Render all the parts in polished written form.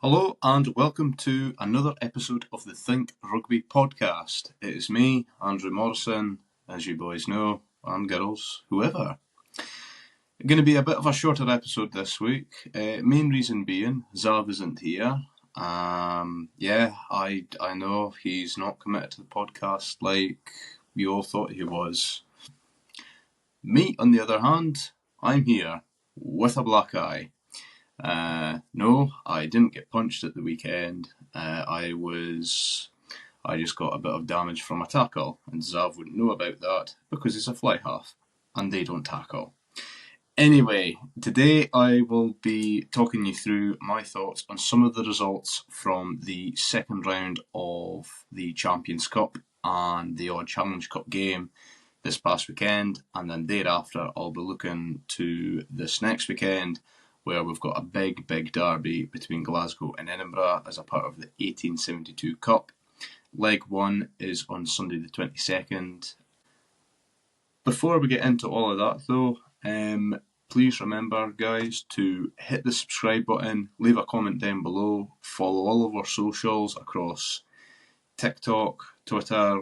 Hello and welcome to another episode of the Think Rugby podcast. It is me, Andrew Morrison, as you boys know, and girls, whoever. Going to be a bit of a shorter episode this week. Main reason being, Zav isn't here. I know he's not committed to the podcast like we all thought he was. Me, on the other hand, I'm here with a black eye. No, I didn't get punched at the weekend. I just got a bit of damage from a tackle, and Zav wouldn't know about that because he's a fly half, and they don't tackle. Anyway, today I will be talking you through my thoughts on some of the results from the second round of the Champions Cup and the Odd Challenge Cup game this past weekend, and then thereafter I'll be looking to this next weekend, where we've got a big derby between Glasgow and Edinburgh as a part of the 1872 Cup. Leg 1 is on Sunday the 22nd. Before we get into all of that though, please remember, guys, to hit the subscribe button, leave a comment down below, follow all of our socials across TikTok, Twitter,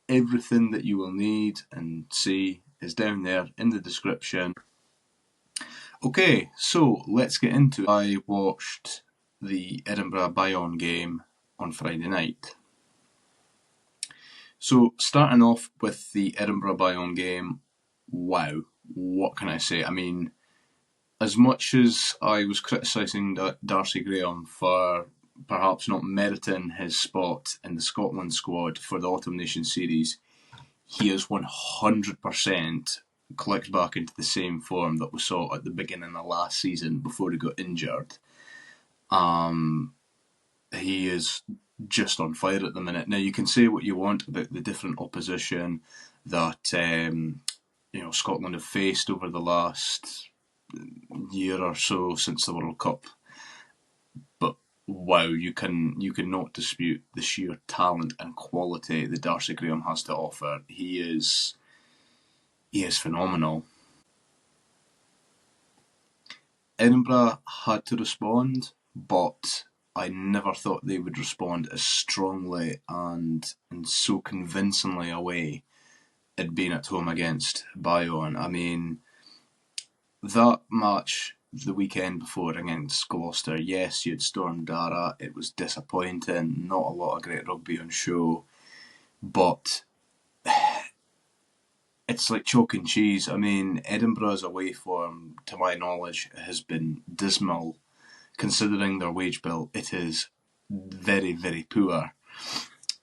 everything that you will need and see is down there in the description. Okay, so let's get into it. I watched the Edinburgh Bayonne game on Friday night. So starting off with the Edinburgh Bayonne game, wow, what can I say? I mean, as much as I was criticising Darcy Graham for perhaps not meriting his spot in the Scotland squad for the Autumn Nations series, he is 100% clicked back into the same form that we saw at the beginning of last season before he got injured. He is just on fire at the minute. Now, you can say what you want about the different opposition that Scotland have faced over the last year or so since the World Cup, but wow, you cannot dispute the sheer talent and quality that Darcy Graham has to offer. He is phenomenal. Edinburgh had to respond, but I never thought they would respond as strongly and so convincingly away at being at home against Bayonne. I mean, that match the weekend before against Gloucester, yes, you had Storm Dara, it was disappointing, not a lot of great rugby on show, but it's like chalk and cheese. I mean, Edinburgh's away form, to my knowledge, has been dismal. Considering their wage bill, it is very, very poor.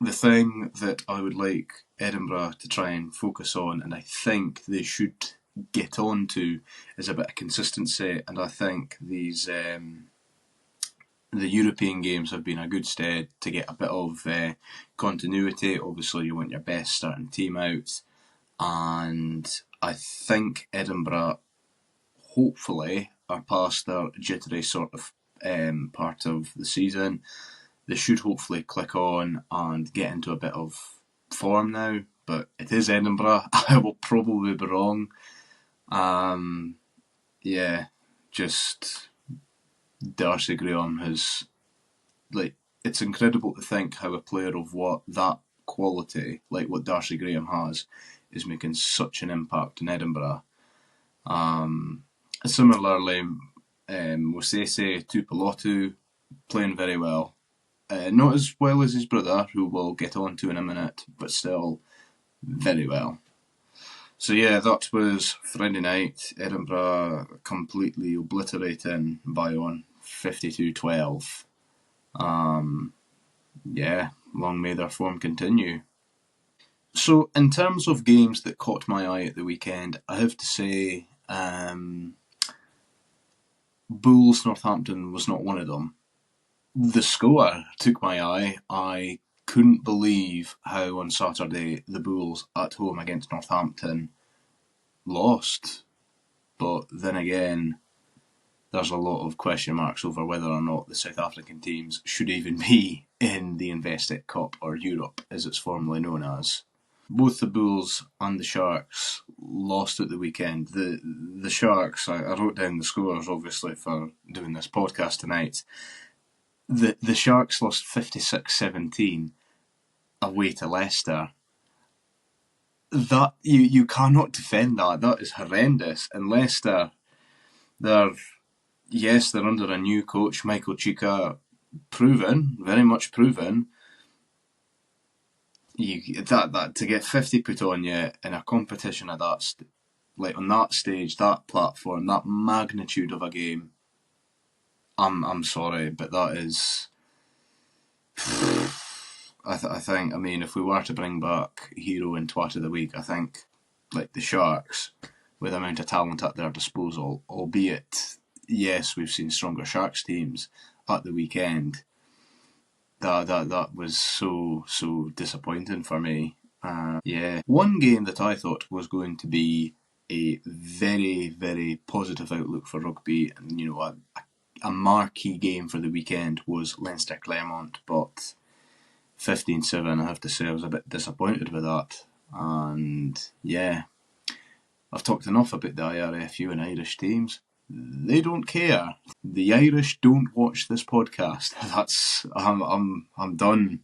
The thing that I would like Edinburgh to try and focus on, and I think they should get on to, is a bit of consistency, and I think these the European games have been a good stead to get a bit of continuity. Obviously, you want your best starting team out, and I think Edinburgh hopefully are past their jittery sort of part of the season. They should hopefully click on and get into a bit of form now, but it is Edinburgh. I will probably be wrong. Just Darcy Graham has, it's incredible to think how a player of what that quality, like what Darcy Graham has, is making such an impact in Edinburgh. Similarly, Mosese Tuipulotu playing very well. Not as well as his brother, who we'll get on to in a minute, but still very well. So yeah, that was Friday night. Edinburgh completely obliterating Bayonne, 52-12. Long may their form continue. So in terms of games that caught my eye at the weekend, I have to say Bulls Northampton was not one of them. The score took my eye. I couldn't believe how on Saturday the Bulls at home against Northampton lost. But then again, there's a lot of question marks over whether or not the South African teams should even be in the Investec Cup, or Europe as it's formerly known as. Both the Bulls and the Sharks lost at the weekend. The Sharks, I wrote down the scores obviously for doing this podcast tonight. The Sharks lost 56-17 away to Leicester. That you cannot defend that. That is horrendous. And Leicester, they're under a new coach, Michael Chica, proven, very much proven. That to get 50 put on you in a competition of that, like on that stage, that platform, that magnitude of a game. I'm sorry, but that is. I think. I mean, if we were to bring back Hero and Twat of the Week, I think, like the Sharks, with the amount of talent at their disposal, albeit, yes, we've seen stronger Sharks teams at the weekend. That was so disappointing for me. One game that I thought was going to be a very, very positive outlook for rugby, and a marquee game for the weekend was Leinster Clermont, but 15-7, I have to say I was a bit disappointed with that. And I've talked enough about the IRFU and Irish teams. They don't care. The Irish don't watch this podcast. I'm done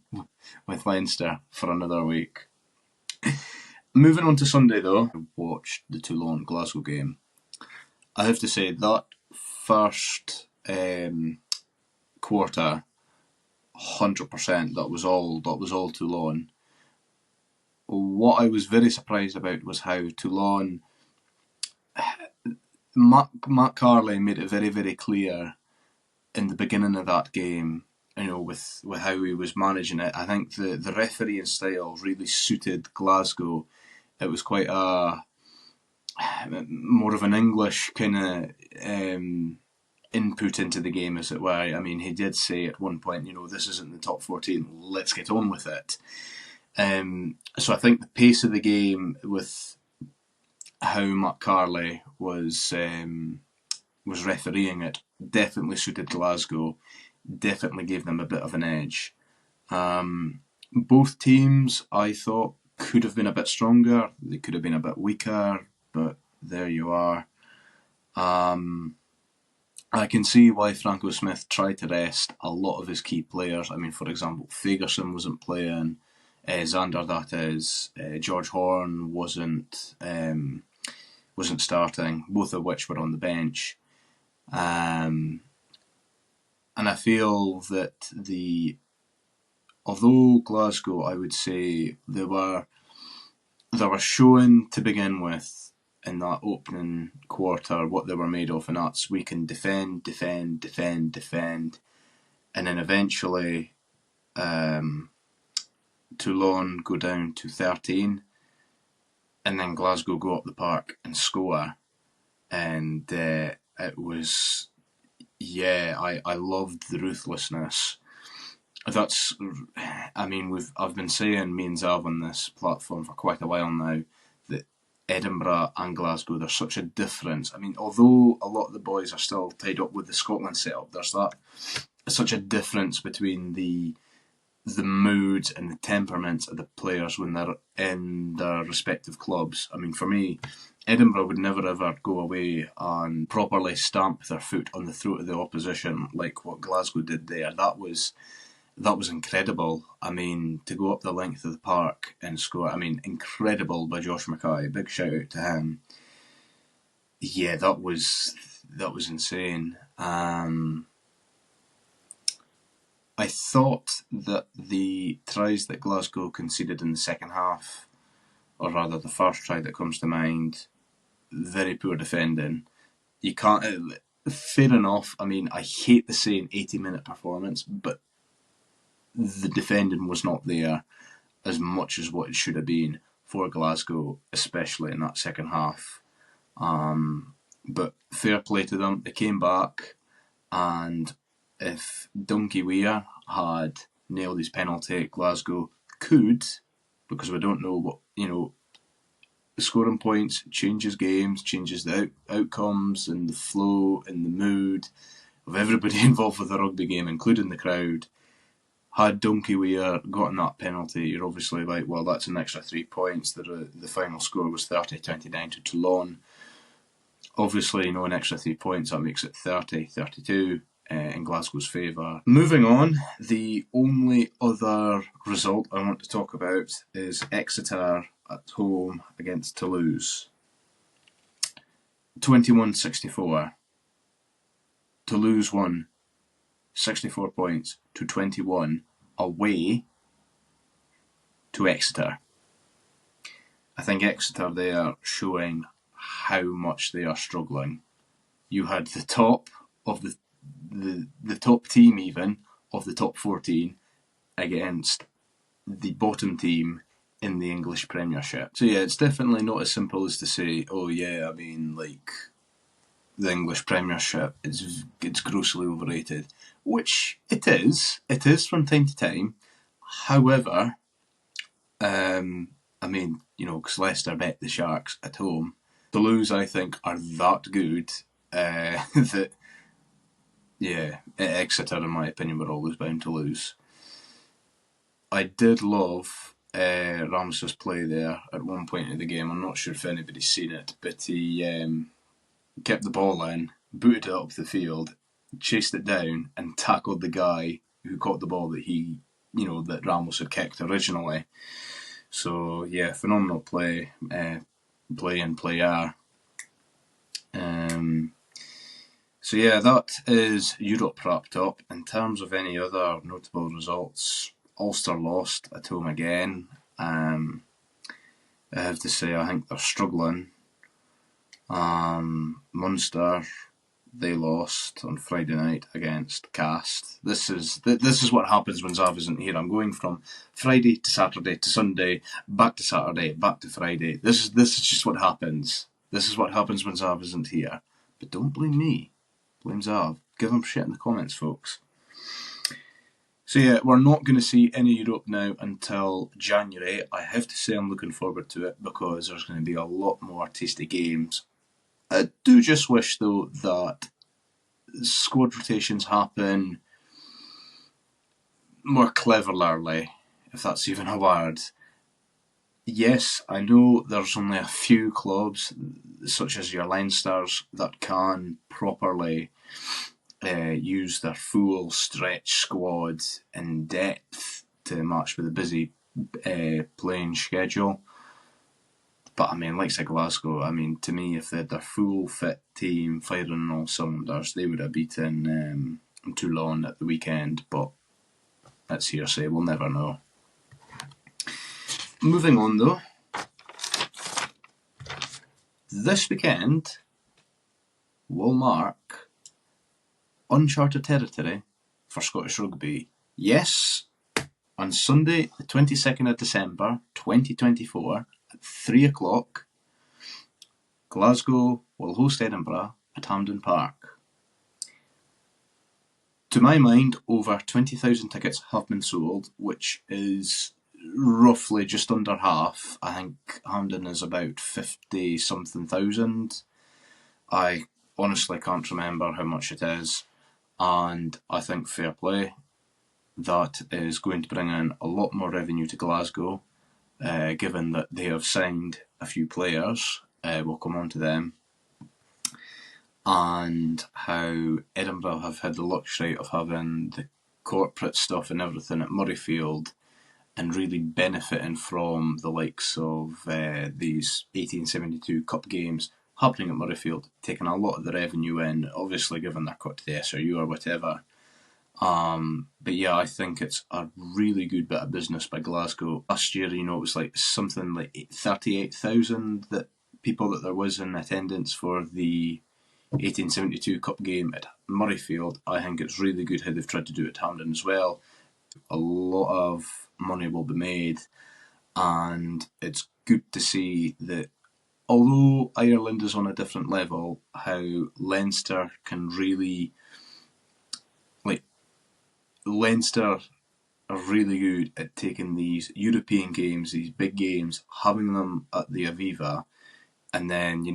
with Leinster for another week. Moving on to Sunday though, I watched the Toulon Glasgow game. I have to say that first quarter, 100%, that was all Toulon. What I was very surprised about was how Toulon, Matt Carley made it very, very clear in the beginning of that game, with how he was managing it. I think the refereeing style really suited Glasgow. It was quite more of an English kind of input into the game, as it were. I mean, he did say at one point, this isn't the top 14, let's get on with it. So I think the pace of the game, with how Matt Carley was refereeing it, definitely suited Glasgow, definitely gave them a bit of an edge. Both teams, I thought, could have been a bit stronger. They could have been a bit weaker, but there you are. I can see why Franco Smith tried to rest a lot of his key players. I mean, for example, Fagerson wasn't playing, Xander, that is, George Horn wasn't starting, both of which were on the bench. And I feel that although Glasgow, I would say, they were showing to begin with in that opening quarter what they were made of, and that's we can defend, and then eventually Toulon go down to 13, and then Glasgow go up the park and score, and it was, I loved the ruthlessness. I've been saying, me and Zav on this platform for quite a while now, that Edinburgh and Glasgow, there's such a difference. I mean, although a lot of the boys are still tied up with the Scotland setup, there's such a difference between the moods and the temperaments of the players when they're in their respective clubs. I mean, for me, Edinburgh would never ever go away and properly stamp their foot on the throat of the opposition like what Glasgow did there. That was incredible. I mean, to go up the length of the park and score, I mean, incredible by Josh Mackay. Big shout out to him. Yeah, that was insane. I thought that the tries that Glasgow conceded in the second half, or rather the first try that comes to mind, very poor defending. You can't. Fair enough. I mean, I hate the saying 80-minute performance, but the defending was not there as much as what it should have been for Glasgow, especially in that second half. But fair play to them. They came back, and if Donkey Weir had nailed his penalty, Glasgow could, because we don't know what, scoring points changes games, changes the outcomes and the flow and the mood of everybody involved with the rugby game, including the crowd. Had Donkey Weir gotten that penalty, you're obviously like, well, that's an extra 3 points. The final score was 30-29 to Toulon. Obviously, an extra 3 points, that makes it 30-32. in Glasgow's favour. Moving on, the only other result I want to talk about is Exeter at home against Toulouse. 21-64. Toulouse won 64 points to 21 away to Exeter. I think Exeter there showing how much they are struggling. You had the top of the top team even of the top 14 against the bottom team in the English Premiership. So yeah, it's definitely not as simple as to say, oh yeah, I mean, like, the English Premiership it's grossly overrated, which it is. It is from time to time. However, I mean, you know, because Leicester bet the Sharks at home. Toulouse, I think, are that good that, yeah, Exeter, in my opinion, were always bound to lose. I did love Ramos's play there at one point in the game. I'm not sure if anybody's seen it, but he kept the ball in, booted it up the field, chased it down, and tackled the guy who caught the ball that Ramos had kicked originally. So yeah, phenomenal play, play and player. So yeah, that is Europe wrapped up. In terms of any other notable results, Ulster lost at home again. I have to say, I think they're struggling. Munster, they lost on Friday night against Cast. This is what happens when Zav isn't here. I'm going from Friday to Saturday to Sunday, back to Saturday, back to Friday. This is just what happens. This is what happens when Zav isn't here. But don't blame me. Blame Zav. Give him shit in the comments, folks. So yeah, we're not going to see any Europe now until January. I have to say I'm looking forward to it because there's going to be a lot more tasty games. I do just wish, though, that squad rotations happen more cleverly, if that's even a word. Yes, I know there's only a few clubs, such as your Leinsters, that can properly use their full stretch squad in depth to match with a busy playing schedule. But I mean, like say Glasgow, I mean, to me, if they had their full fit team firing on all cylinders, they would have beaten Toulon at the weekend. But that's hearsay, we'll never know. Moving on though, this weekend will mark uncharted territory for Scottish rugby. Yes, on Sunday, the 22nd of December 2024, at 3 o'clock, Glasgow will host Edinburgh at Hampden Park. To my mind, over 20,000 tickets have been sold, which is roughly just under half. I think Hampden is about 50-something thousand. I honestly can't remember how much it is, and I think fair play. That is going to bring in a lot more revenue to Glasgow, given that they have signed a few players. We'll come on to them. And how Edinburgh have had the luxury of having the corporate stuff and everything at Murrayfield and really benefiting from the likes of these 1872 Cup games happening at Murrayfield, taking a lot of the revenue in, obviously given their cut to the SRU or whatever. But yeah, I think it's a really good bit of business by Glasgow. Last year, it was like something like 38,000 people that there was in attendance for the 1872 Cup game at Murrayfield. I think it's really good how they've tried to do it at Hampden as well. A lot of money will be made, and it's good to see that although Ireland is on a different level, how Leinster can really, Leinster are really good at taking these European games, these big games, having them at the Aviva, and then,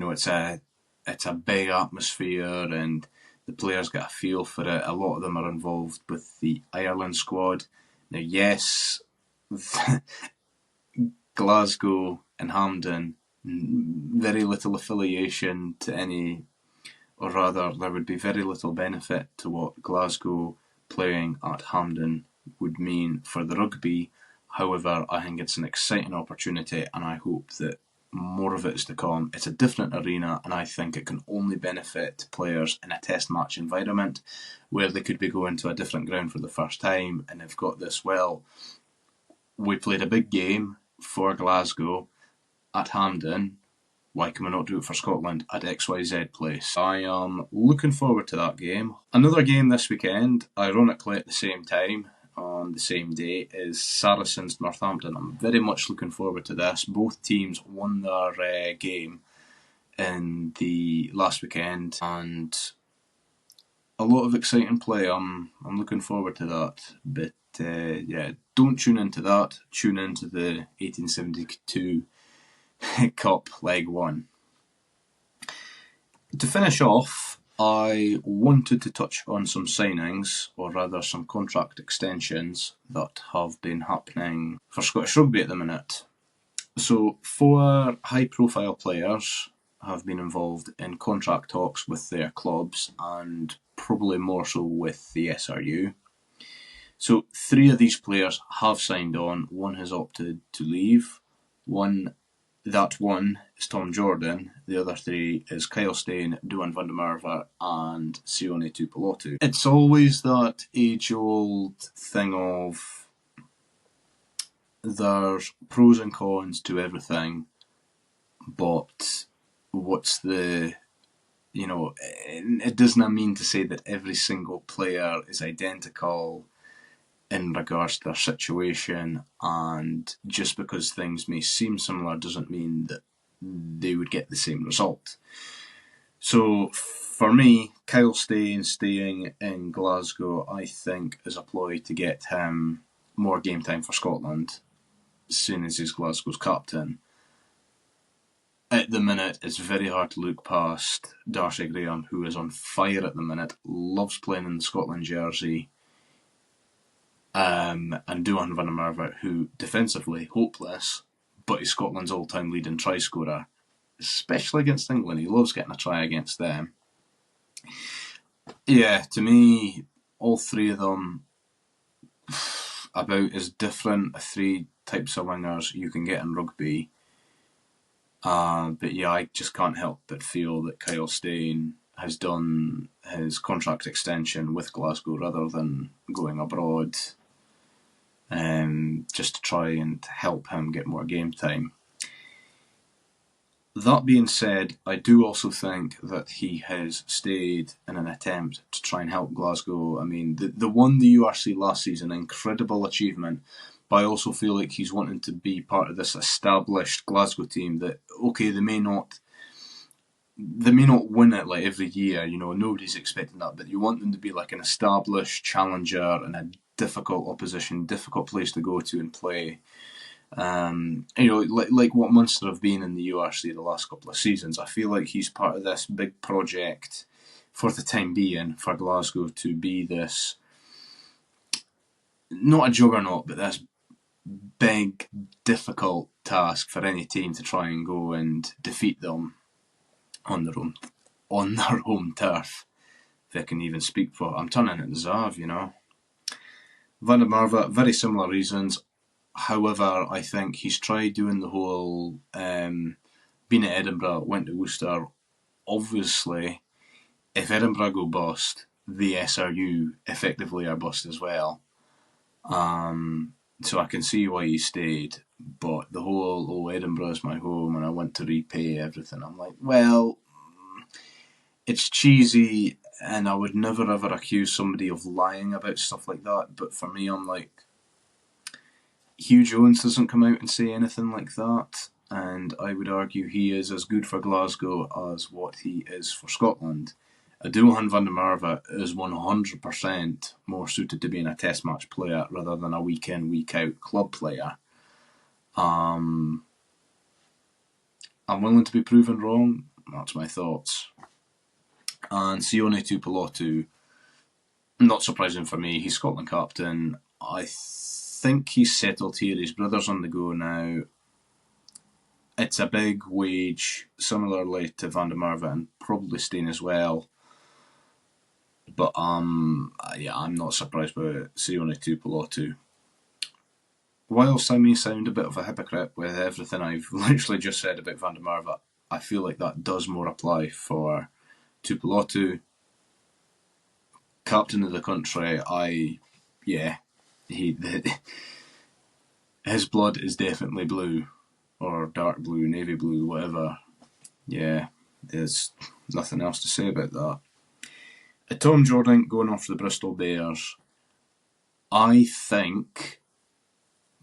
it's a big atmosphere and the players get a feel for it. A lot of them are involved with the Ireland squad. Now, yes, Glasgow and Hampden, very little affiliation to any or rather there would be very little benefit to what Glasgow playing at Hampden would mean for the rugby. However, I think it's an exciting opportunity and I hope that more of it is to come. It's a different arena and I think it can only benefit players in a test match environment where they could be going to a different ground for the first time and have got this, well, we played a big game for Glasgow at Hampden, why can we not do it for Scotland at XYZ place? I am looking forward to that game. Another game this weekend, ironically at the same time, on the same day, is Saracens Northampton. I'm very much looking forward to this. Both teams won their game in the last weekend and a lot of exciting play. I'm looking forward to that. But yeah, don't tune into that. Tune into the 1872 Cup Leg 1. To finish off, I wanted to touch on some signings, or rather some contract extensions that have been happening for Scottish Rugby at the minute. So 4 high-profile players have been involved in contract talks with their clubs, and probably more so with the SRU. So 3 of these players have signed on. 1 has opted to leave. That one is Tom Jordan. The other 3 is Kyle Steyn, Duan van der Merwe and Sione Tuipulotu. It's always that age-old thing of there's pros and cons to everything, but what's the... it doesn't mean to say that every single player is identical in regards to their situation, and just because things may seem similar doesn't mean that they would get the same result. So for me, Kyle Steyn staying in Glasgow, I think, is a ploy to get him more game time for Scotland as soon as he's Glasgow's captain. At the minute, it's very hard to look past Darcy Graham, who is on fire at the minute, loves playing in the Scotland jersey, and Duan van der Merwe, who defensively hopeless, but he's Scotland's all-time leading try scorer, especially against England. He loves getting a try against them. Yeah, to me, all 3 of them about as different 3 types of wingers you can get in rugby. But yeah, I just can't help but feel that Kyle Steyn has done his contract extension with Glasgow rather than going abroad, just to try and help him get more game time. That being said, I do also think that he has stayed in an attempt to try and help Glasgow. I mean, the won the URC last season, incredible achievement, but I also feel like he's wanting to be part of this established Glasgow team that, okay, they may not win it like every year, nobody's expecting that, but you want them to be like an established challenger in a difficult opposition, difficult place to go to and play. Like what Munster have been in the URC the last couple of seasons. I feel like he's part of this big project for the time being for Glasgow to be this, not a juggernaut, but this big, difficult task for any team to try and go and defeat them on their home turf. If I can even speak for, I'm turning it Zav, Van der Merwe, very similar reasons. However, I think he's tried doing the whole being at Edinburgh, went to Worcester. Obviously, if Edinburgh go bust, the SRU effectively are bust as well. So I can see why he stayed, but the whole, Edinburgh is my home and I want to repay everything. I'm like, well, it's cheesy and I would never ever accuse somebody of lying about stuff like that, but for me, I'm like, Hugh Jones doesn't come out and say anything like that, and I would argue he is as good for Glasgow as what he is for Scotland. Duan van der Merwe is 100% more suited to being a test match player rather than a week in, week out club player. I'm willing to be proven wrong. That's my thoughts. And Sione Tuipulotu, not surprising for me. He's Scotland captain. I think he's settled here. His brother's on the go now. It's a big wage, similarly to van der Merwe and probably Steyn as well. But yeah, I'm not surprised by Sione Tuipulotu. Whilst I may sound a bit of a hypocrite with everything I've literally just said about Van der Merwe, I feel like that does more apply for Tuipulotu. Captain of the country, his blood is definitely blue, or dark blue, navy blue, whatever. Yeah, there's nothing else to say about that. Tom Jordan going off the Bristol Bears. I think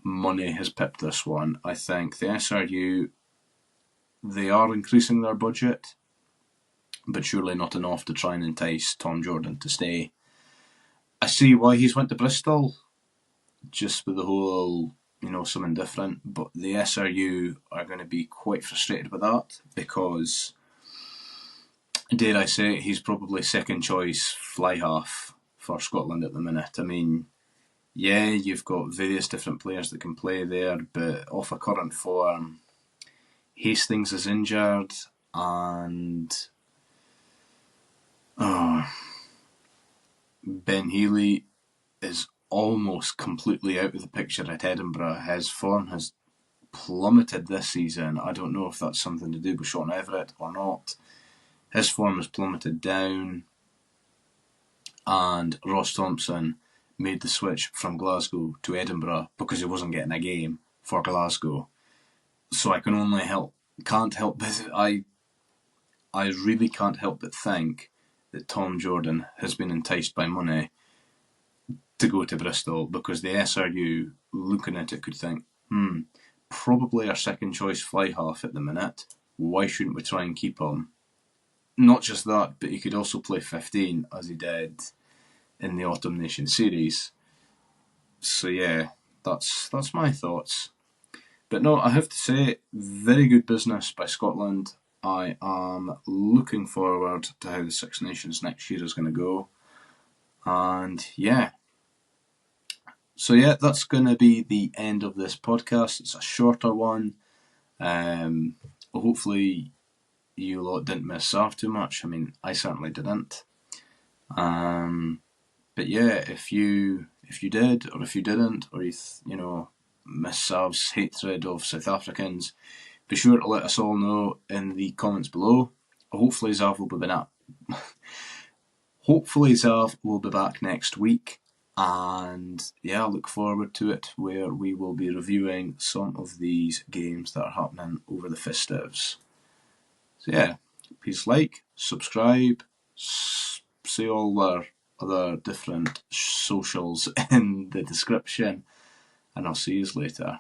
money has pipped this one. I think the SRU, they are increasing their budget, but surely not enough to try and entice Tom Jordan to stay. I see why he's went to Bristol, just with the whole, something different, but the SRU are going to be quite frustrated with that, because, dare I say, he's probably second choice fly half for Scotland at the minute. I mean, yeah, you've got various different players that can play there, but off a current form, Hastings is injured, and Ben Healy is almost completely out of the picture at Edinburgh. His form has plummeted this season. I don't know if that's something to do with Sean Everett or not. His form has plummeted down, and Ross Thompson made the switch from Glasgow to Edinburgh because he wasn't getting a game for Glasgow. So I really can't help but think that Tom Jordan has been enticed by money to go to Bristol, because the SRU, looking at it, could think, probably our second choice fly half at the minute. Why shouldn't we try and keep him? Not just that, but he could also play 15 as he did in the Autumn Nation series. So yeah, that's my thoughts. But no, I have to say, very good business by Scotland. I am looking forward to how the Six Nations next year is going to go. And yeah. So yeah, that's going to be the end of this podcast. It's a shorter one. Hopefully you lot didn't miss Sav too much. I mean, I certainly didn't. But yeah, if you did, or if you didn't, or you miss Sav's hatred of South Africans, be sure to let us all know in the comments below. Hopefully Zav will be back next week, and yeah, I look forward to it, where we will be reviewing some of these games that are happening over the festives. So yeah, please like, subscribe, see all our other different socials in the description, and I'll see you later.